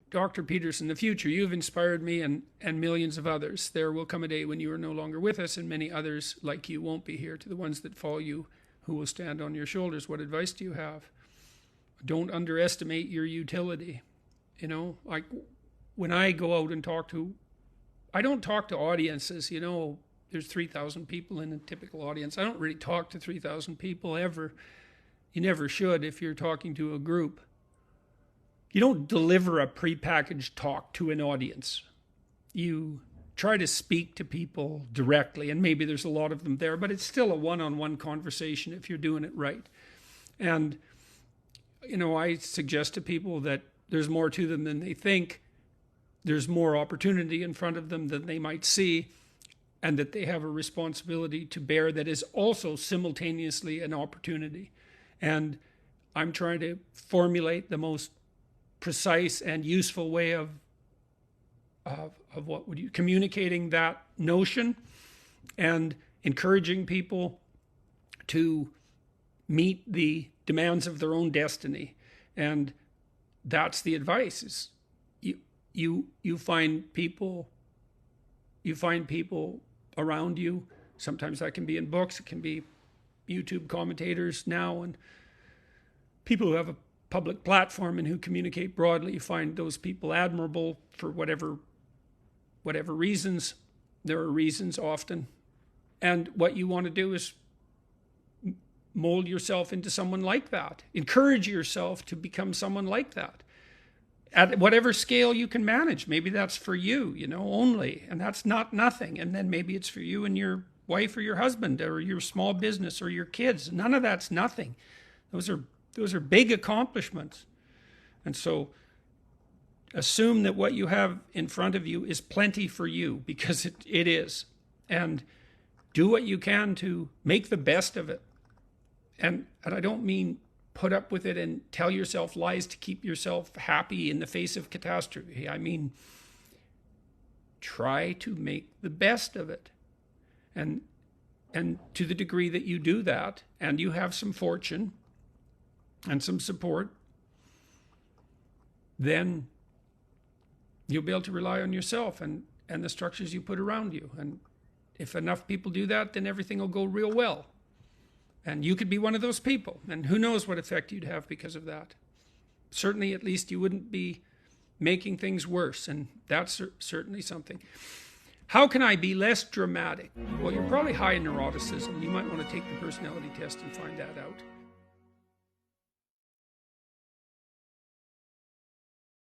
Dr. Peterson, the future, you've inspired me and millions of others. There will come a day when you are no longer with us, and many others like you won't be here. To the ones that follow you, who will stand on your shoulders, what advice do you have? Don't underestimate your utility. You know, like when I go out and I don't talk to audiences, you know, there's 3,000 people in a typical audience. I don't really talk to 3,000 people ever. You never should if you're talking to a group. You don't deliver a prepackaged talk to an audience. You try to speak to people directly, and maybe there's a lot of them there, but it's still a one-on-one conversation if you're doing it right. And, you know, I suggest to people that there's more to them than they think. There's more opportunity in front of them than they might see, and that they have a responsibility to bear that is also simultaneously an opportunity. And I'm trying to formulate the most precise and useful way of what would you communicating that notion and encouraging people to meet the demands of their own destiny. And that's the advice: is you find people around you. Sometimes that can be in books, it can be YouTube commentators now, and people who have a public platform and who communicate broadly. You find those people admirable for whatever reasons. There are reasons often. And what you want to do is mold yourself into someone like that. Encourage yourself to become someone like that. At whatever scale you can manage. Maybe that's for you, you know, only. And that's not nothing. And then maybe it's for you and your wife or your husband or your small business or your kids. None of that's nothing. Those are big accomplishments. And so assume that what you have in front of you is plenty for you, because it is. And do what you can to make the best of it. And I don't mean put up with it and tell yourself lies to keep yourself happy in the face of catastrophe. I mean, try to make the best of it. And to the degree that you do that, and you have some fortune and some support, then you'll be able to rely on yourself and the structures you put around you. And if enough people do that, then everything will go real well. And you could be one of those people. And who knows what effect you'd have because of that. Certainly, at least you wouldn't be making things worse. And that's certainly something. How can I be less dramatic? Well, you're probably high in neuroticism. You might want to take the personality test and find that out.